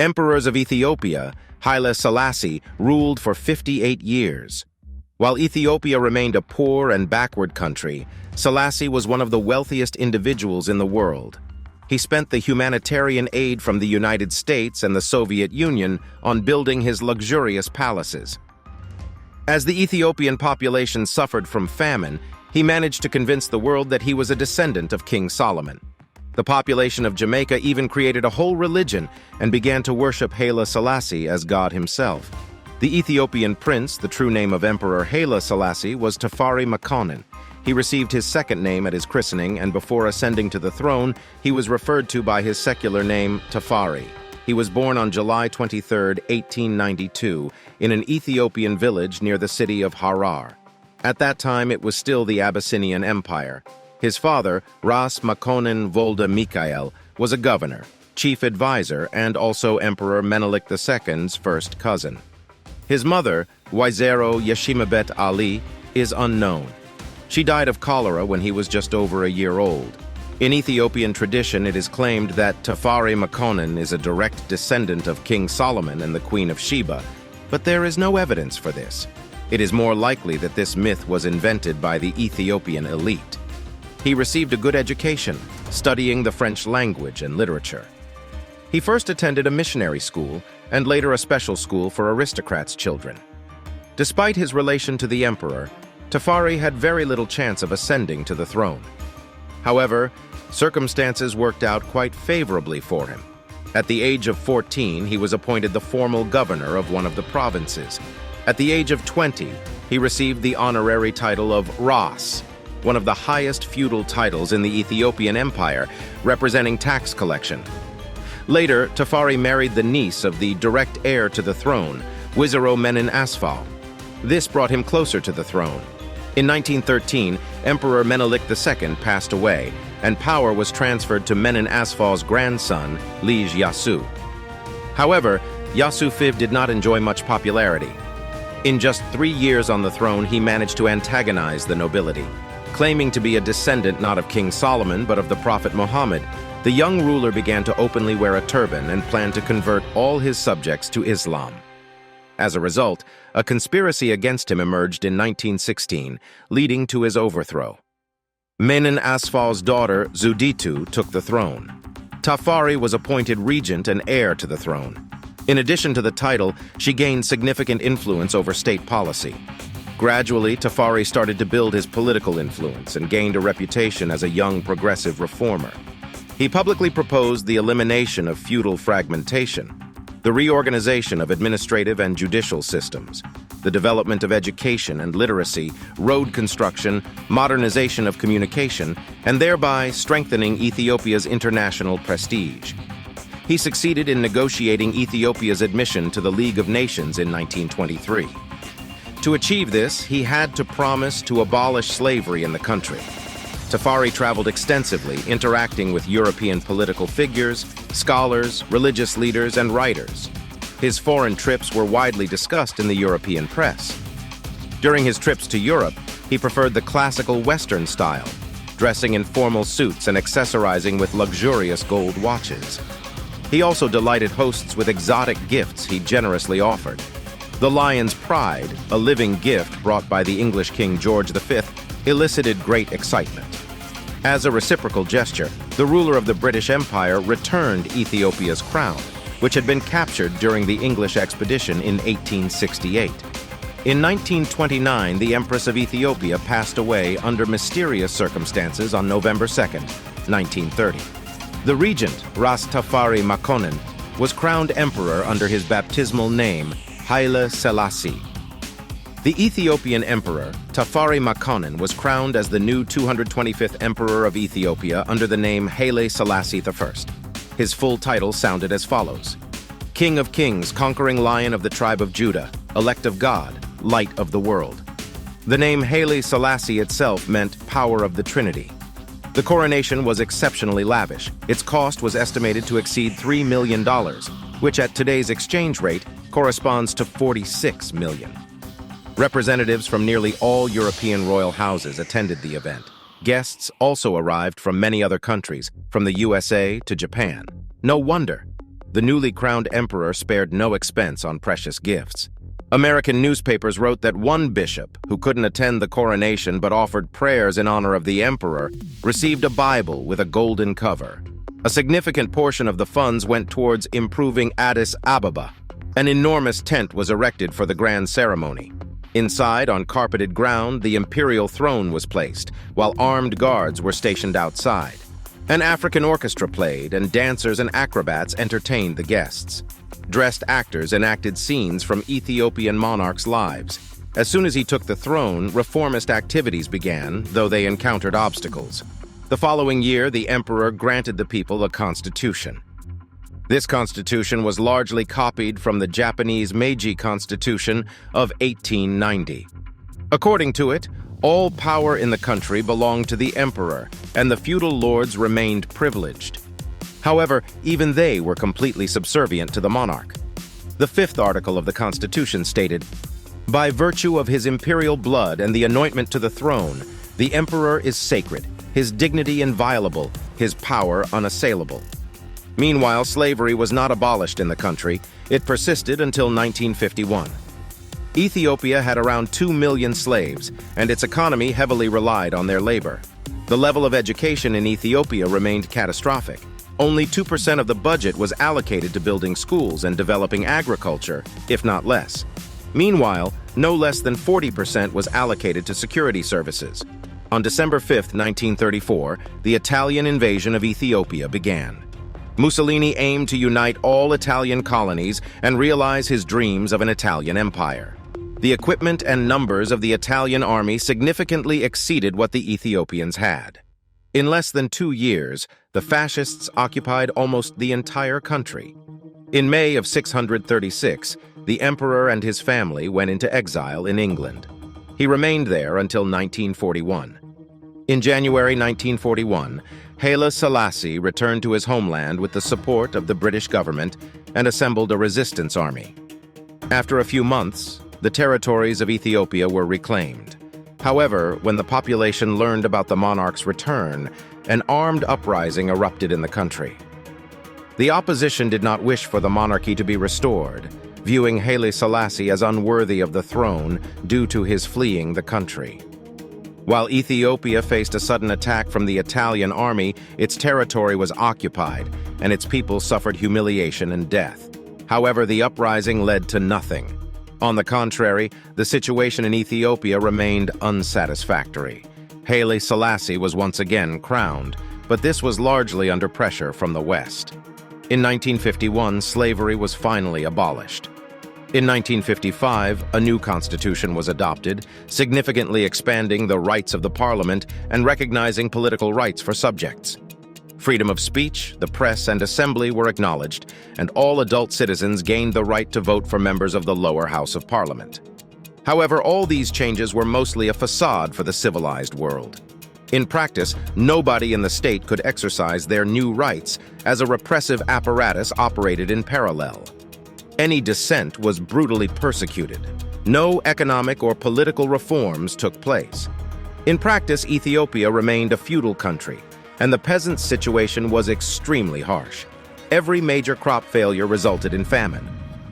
Emperors of Ethiopia, Haile Selassie, ruled for 58 years. While Ethiopia remained a poor and backward country, Selassie was one of the wealthiest individuals in the world. He spent the humanitarian aid from the United States and the Soviet Union on building his luxurious palaces. As the Ethiopian population suffered from famine, he managed to convince the world that he was a descendant of King Solomon. The population of Jamaica even created a whole religion and began to worship Haile Selassie as God himself. The Ethiopian prince, the true name of Emperor Haile Selassie, was Tafari Makonnen. He received his second name at his christening, and before ascending to the throne, he was referred to by his secular name, Tafari. He was born on July 23, 1892, in an Ethiopian village near the city of Harar. At that time, it was still the Abyssinian Empire. His father, Ras Makonnen Wolde Mikael, was a governor, chief advisor, and also Emperor Menelik II's first cousin. His mother, Woizero Yeshimebet Ali, is unknown. She died of cholera when he was just over a year old. In Ethiopian tradition, it is claimed that Tafari Makonnen is a direct descendant of King Solomon and the Queen of Sheba, but there is no evidence for this. It is more likely that this myth was invented by the Ethiopian elite. He received a good education, studying the French language and literature. He first attended a missionary school and later a special school for aristocrats' children. Despite his relation to the emperor, Tafari had very little chance of ascending to the throne. However, circumstances worked out quite favorably for him. At the age of 14, he was appointed the formal governor of one of the provinces. At the age of 20, he received the honorary title of Ras, one of the highest feudal titles in the Ethiopian Empire, representing tax collection. Later, Tafari married the niece of the direct heir to the throne, Woizero Yeshimebet Ali. This brought him closer to the throne. In 1913, Emperor Menelik II passed away, and power was transferred to Menen Asfal's grandson, Lige Yasu. However, Yasu Fiv did not enjoy much popularity. In just 3 years on the throne, he managed to antagonize the nobility. Claiming to be a descendant not of King Solomon but of the Prophet Muhammad, the young ruler began to openly wear a turban and planned to convert all his subjects to Islam. As a result, a conspiracy against him emerged in 1916, leading to his overthrow. Menen Asfal's daughter, Zuditu, took the throne. Tafari was appointed regent and heir to the throne. In addition to the title, she gained significant influence over state policy. Gradually, Tafari started to build his political influence and gained a reputation as a young progressive reformer. He publicly proposed the elimination of feudal fragmentation, the reorganization of administrative and judicial systems, the development of education and literacy, road construction, modernization of communication, and thereby strengthening Ethiopia's international prestige. He succeeded in negotiating Ethiopia's admission to the League of Nations in 1923. To achieve this, he had to promise to abolish slavery in the country. Tafari traveled extensively, interacting with European political figures, scholars, religious leaders, and writers. His foreign trips were widely discussed in the European press. During his trips to Europe, he preferred the classical Western style, dressing in formal suits and accessorizing with luxurious gold watches. He also delighted hosts with exotic gifts he generously offered. The lion's pride, a living gift brought by the English King George V, elicited great excitement. As a reciprocal gesture, the ruler of the British Empire returned Ethiopia's crown, which had been captured during the English expedition in 1868. In 1929, the Empress of Ethiopia passed away under mysterious circumstances on November 2, 1930. The regent, Rastafari Makonnen, was crowned emperor under his baptismal name, Haile Selassie. The Ethiopian emperor, Tafari Makonnen, was crowned as the new 225th emperor of Ethiopia under the name Haile Selassie I. His full title sounded as follows: King of Kings, conquering lion of the tribe of Judah, elect of God, light of the world. The name Haile Selassie itself meant power of the Trinity. The coronation was exceptionally lavish. Its cost was estimated to exceed $3 million, which at today's exchange rate corresponds to $46 million. Representatives from nearly all European royal houses attended the event. Guests also arrived from many other countries, from the USA to Japan. No wonder. the newly crowned emperor spared no expense on precious gifts. American newspapers wrote that one bishop, who couldn't attend the coronation but offered prayers in honor of the emperor, received a Bible with a golden cover. A significant portion of the funds went towards improving Addis Ababa. An enormous tent was erected for the grand ceremony. Inside, on carpeted ground, the imperial throne was placed, while armed guards were stationed outside. An African orchestra played, and dancers and acrobats entertained the guests. Dressed actors enacted scenes from Ethiopian monarchs' lives. As soon as he took the throne, reformist activities began, though they encountered obstacles. The following year, the emperor granted the people a constitution. This constitution was largely copied from the Japanese Meiji Constitution of 1890. According to it, all power in the country belonged to the emperor, and the feudal lords remained privileged. However, even they were completely subservient to the monarch. The fifth article of the Constitution stated, "By virtue of his imperial blood and the anointment to the throne, the emperor is sacred, his dignity inviolable, his power unassailable." Meanwhile, slavery was not abolished in the country. It persisted until 1951. Ethiopia had around 2 million slaves, and its economy heavily relied on their labor. The level of education in Ethiopia remained catastrophic. Only 2% of the budget was allocated to building schools and developing agriculture, if not less. Meanwhile, no less than 40% was allocated to security services. On December 5, 1934, the Italian invasion of Ethiopia began. Mussolini aimed to unite all Italian colonies and realize his dreams of an Italian empire. The equipment and numbers of the Italian army significantly exceeded what the Ethiopians had. In less than 2 years, the fascists occupied almost the entire country. In May of 636, the emperor and his family went into exile in England. He remained there until 1941. In January 1941, Haile Selassie returned to his homeland with the support of the British government and assembled a resistance army. After a few months, the territories of Ethiopia were reclaimed. However, when the population learned about the monarch's return, an armed uprising erupted in the country. The opposition did not wish for the monarchy to be restored, viewing Haile Selassie as unworthy of the throne due to his fleeing the country. While Ethiopia faced a sudden attack from the Italian army, its territory was occupied, and its people suffered humiliation and death. However, the uprising led to nothing. On the contrary, the situation in Ethiopia remained unsatisfactory. Haile Selassie was once again crowned, but this was largely under pressure from the West. In 1951, slavery was finally abolished. In 1955, a new constitution was adopted, significantly expanding the rights of the parliament and recognizing political rights for subjects. Freedom of speech, the press, and assembly were acknowledged, and all adult citizens gained the right to vote for members of the lower house of parliament. However, all these changes were mostly a facade for the civilized world. In practice, nobody in the state could exercise their new rights, as a repressive apparatus operated in parallel. Any dissent was brutally persecuted. No economic or political reforms took place. In practice, Ethiopia remained a feudal country, and the peasants' situation was extremely harsh. Every major crop failure resulted in famine.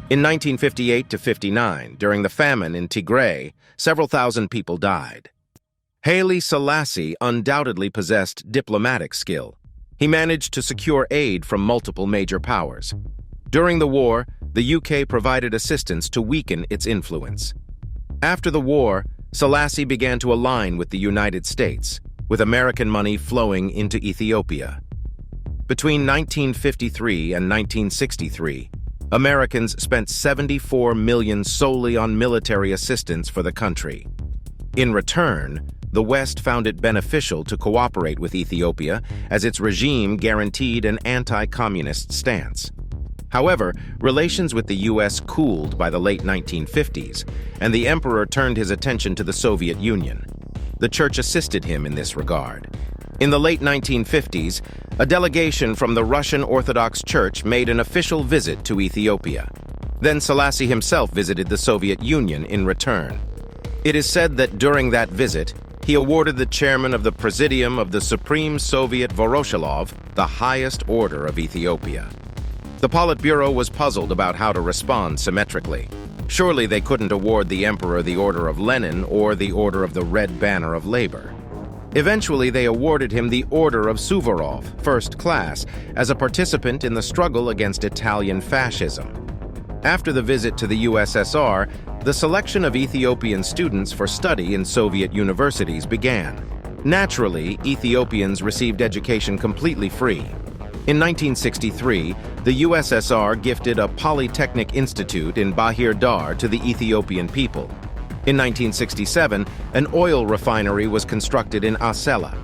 In 1958-59, during the famine in Tigray, several thousand people died. Haile Selassie undoubtedly possessed diplomatic skill. He managed to secure aid from multiple major powers. During the war, the UK provided assistance to weaken its influence. After the war, Selassie began to align with the United States, with American money flowing into Ethiopia. Between 1953 and 1963, Americans spent $74 million solely on military assistance for the country. In return, the West found it beneficial to cooperate with Ethiopia, as its regime guaranteed an anti-communist stance. However, relations with the U.S. cooled by the late 1950s, and the emperor turned his attention to the Soviet Union. The church assisted him in this regard. In the late 1950s, a delegation from the Russian Orthodox Church made an official visit to Ethiopia. Then Selassie himself visited the Soviet Union in return. It is said that during that visit, he awarded the chairman of the Presidium of the Supreme Soviet Voroshilov the highest order of Ethiopia. The Politburo was puzzled about how to respond symmetrically. Surely they couldn't award the emperor the Order of Lenin or the Order of the Red Banner of Labor. Eventually, they awarded him the Order of Suvorov, First Class, as a participant in the struggle against Italian fascism. After the visit to the USSR, the selection of Ethiopian students for study in Soviet universities began. Naturally, Ethiopians received education completely free. In 1963, the USSR gifted a polytechnic institute in Bahir Dar to the Ethiopian people. In 1967, an oil refinery was constructed in Asella.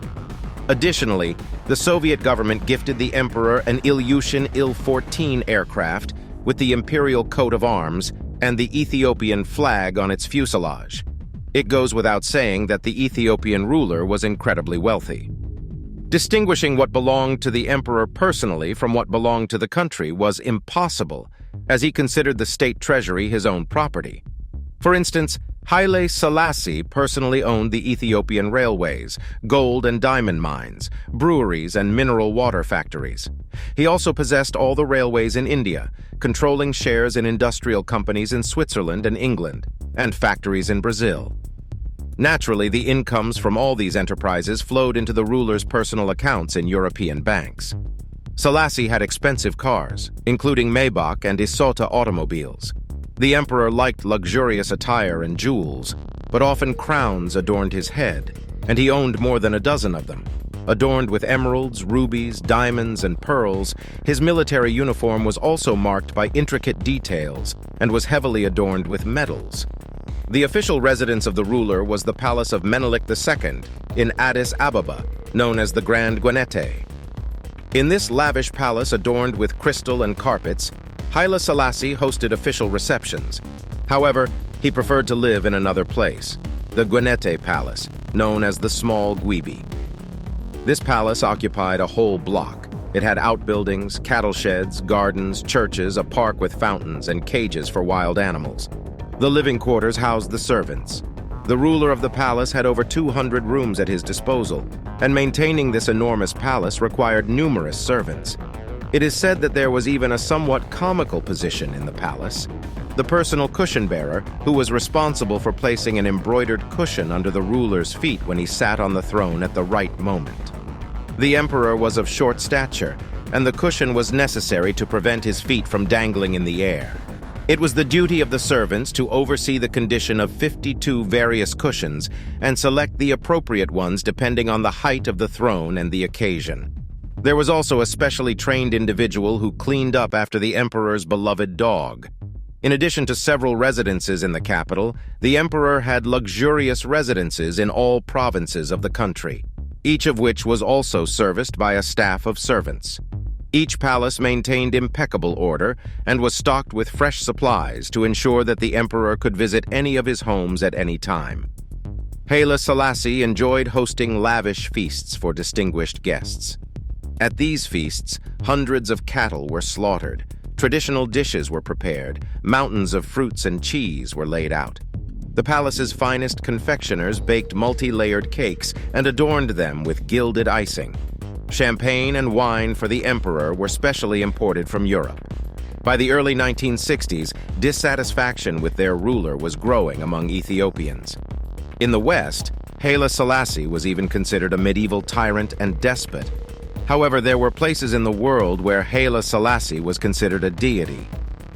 Additionally, the Soviet government gifted the emperor an Ilyushin Il-14 aircraft with the Imperial coat of arms and the Ethiopian flag on its fuselage. It goes without saying that the Ethiopian ruler was incredibly wealthy. Distinguishing what belonged to the emperor personally from what belonged to the country was impossible, as he considered the state treasury his own property. For instance, Haile Selassie personally owned the Ethiopian railways, gold and diamond mines, breweries, and mineral water factories. He also possessed all the railways in India, controlling shares in industrial companies in Switzerland and England, and factories in Brazil. Naturally, the incomes from all these enterprises flowed into the ruler's personal accounts in European banks. Selassie had expensive cars, including Maybach and Isota automobiles. The emperor liked luxurious attire and jewels, but often crowns adorned his head, and he owned more than a dozen of them. Adorned with emeralds, rubies, diamonds, and pearls, his military uniform was also marked by intricate details and was heavily adorned with medals. The official residence of the ruler was the palace of Menelik II in Addis Ababa, known as the Grand Gwinnett. In this lavish palace adorned with crystal and carpets, Haile Selassie hosted official receptions. However, he preferred to live in another place, the Gwinnett Palace, known as the Small Gwibi. This palace occupied a whole block. It had outbuildings, cattle sheds, gardens, churches, a park with fountains, and cages for wild animals. The living quarters housed the servants. The ruler of the palace had over 200 rooms at his disposal, and maintaining this enormous palace required numerous servants. It is said that there was even a somewhat comical position in the palace, the personal cushion bearer, who was responsible for placing an embroidered cushion under the ruler's feet when he sat on the throne at the right moment. The emperor was of short stature, and the cushion was necessary to prevent his feet from dangling in the air. It was the duty of the servants to oversee the condition of 52 various cushions and select the appropriate ones depending on the height of the throne and the occasion. There was also a specially trained individual who cleaned up after the emperor's beloved dog. In addition to several residences in the capital, the emperor had luxurious residences in all provinces of the country, each of which was also serviced by a staff of servants. Each palace maintained impeccable order and was stocked with fresh supplies to ensure that the emperor could visit any of his homes at any time. Haile Selassie enjoyed hosting lavish feasts for distinguished guests. At these feasts, hundreds of cattle were slaughtered, traditional dishes were prepared, mountains of fruits and cheese were laid out. The palace's finest confectioners baked multi-layered cakes and adorned them with gilded icing. Champagne and wine for the emperor were specially imported from Europe. By the early 1960s, dissatisfaction with their ruler was growing among Ethiopians. In the West, Haile Selassie was even considered a medieval tyrant and despot. However, there were places in the world where Haile Selassie was considered a deity.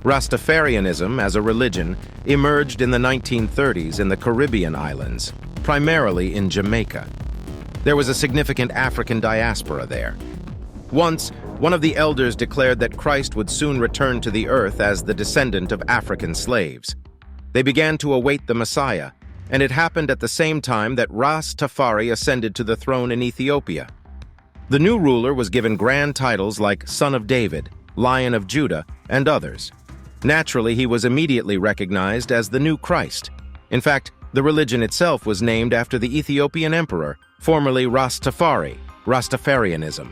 Rastafarianism, as a religion, emerged in the 1930s in the Caribbean islands, primarily in Jamaica. There was a significant African diaspora there. Once, one of the elders declared that Christ would soon return to the earth as the descendant of African slaves. They began to await the Messiah, and it happened at the same time that Ras Tafari ascended to the throne in Ethiopia. The new ruler was given grand titles like Son of David, Lion of Judah, and others. Naturally, he was immediately recognized as the new Christ. In fact, the religion itself was named after the Ethiopian emperor, formerly Rastafari, Rastafarianism.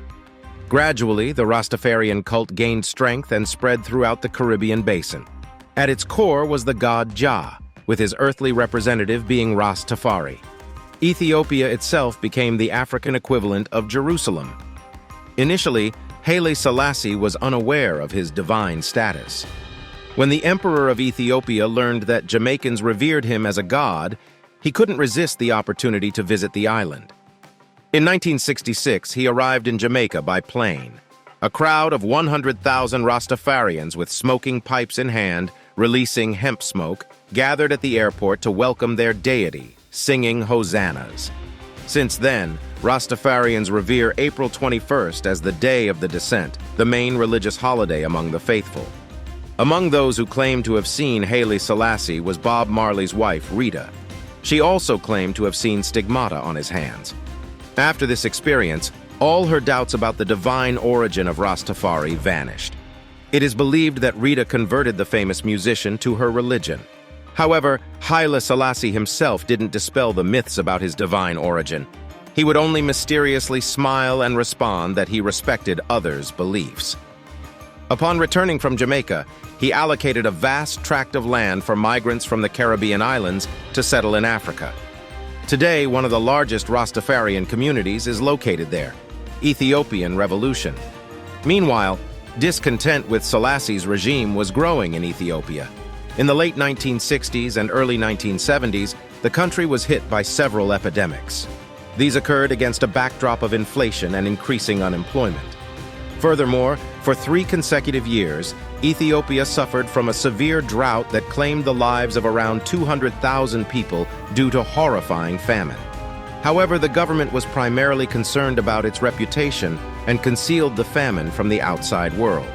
Gradually, the Rastafarian cult gained strength and spread throughout the Caribbean basin. At its core was the god Jah, with his earthly representative being Ras Tafari. Ethiopia itself became the African equivalent of Jerusalem. Initially, Haile Selassie was unaware of his divine status. When the Emperor of Ethiopia learned that Jamaicans revered him as a god, he couldn't resist the opportunity to visit the island. In 1966, he arrived in Jamaica by plane. A crowd of 100,000 Rastafarians with smoking pipes in hand, releasing hemp smoke, gathered at the airport to welcome their deity, singing hosannas. Since then, Rastafarians revere April 21st as the Day of the Descent, the main religious holiday among the faithful. Among those who claim to have seen Haile Selassie was Bob Marley's wife, Rita. She also claimed to have seen stigmata on his hands. After this experience, all her doubts about the divine origin of Rastafari vanished. It is believed that Rita converted the famous musician to her religion. However, Haile Selassie himself didn't dispel the myths about his divine origin. He would only mysteriously smile and respond that he respected others' beliefs. Upon returning from Jamaica, he allocated a vast tract of land for migrants from the Caribbean islands to settle in Africa. Today, one of the largest Rastafarian communities is located there, Ethiopian Revolution. Meanwhile, discontent with Selassie's regime was growing in Ethiopia. In the late 1960s and early 1970s, the country was hit by several epidemics. These occurred against a backdrop of inflation and increasing unemployment. Furthermore, for 3 consecutive years, Ethiopia suffered from a severe drought that claimed the lives of around 200,000 people due to horrifying famine. However, the government was primarily concerned about its reputation and concealed the famine from the outside world.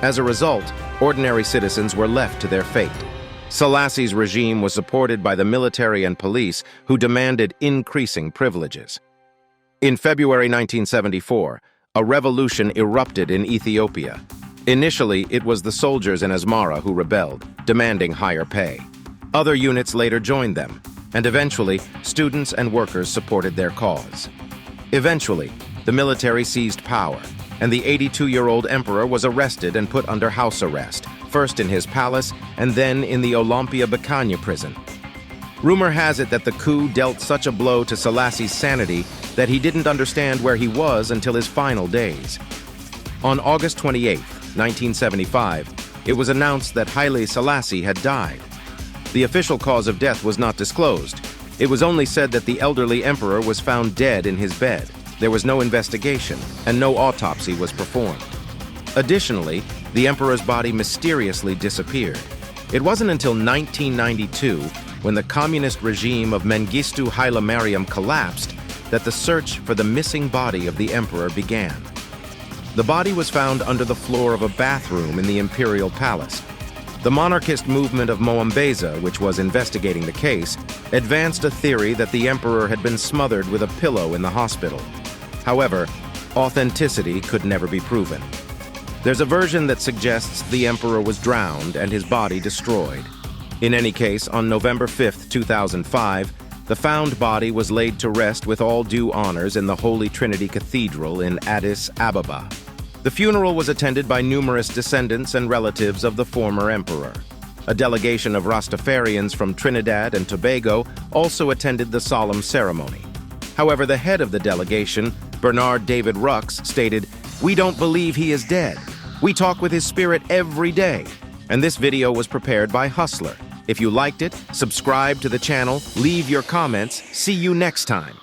As a result, ordinary citizens were left to their fate. Selassie's regime was supported by the military and police, who demanded increasing privileges. In February 1974, a revolution erupted in Ethiopia. Initially, it was the soldiers in Asmara who rebelled, demanding higher pay. Other units later joined them, and eventually, students and workers supported their cause. Eventually, the military seized power, and the 82-year-old emperor was arrested and put under house arrest, first in his palace and then in the Olympia Bikanya prison. Rumor has it that the coup dealt such a blow to Selassie's sanity that he didn't understand where he was until his final days. On August 28, 1975, it was announced that Haile Selassie had died. The official cause of death was not disclosed. It was only said that the elderly emperor was found dead in his bed. There was no investigation, and no autopsy was performed. Additionally, the emperor's body mysteriously disappeared. It wasn't until 1992, when the communist regime of Mengistu Haile Mariam collapsed, that the search for the missing body of the emperor began. The body was found under the floor of a bathroom in the Imperial Palace. The monarchist movement of Moambasa, which was investigating the case, advanced a theory that the emperor had been smothered with a pillow in the hospital. However, authenticity could never be proven. There's a version that suggests the emperor was drowned and his body destroyed. In any case, on November 5, 2005, the found body was laid to rest with all due honors in the Holy Trinity Cathedral in Addis Ababa. The funeral was attended by numerous descendants and relatives of the former emperor. A delegation of Rastafarians from Trinidad and Tobago also attended the solemn ceremony. However, the head of the delegation, Bernard David Rux, stated, "We don't believe he is dead. We talk with his spirit every day." And this video was prepared by Hustler. If you liked it, subscribe to the channel, leave your comments. See you next time.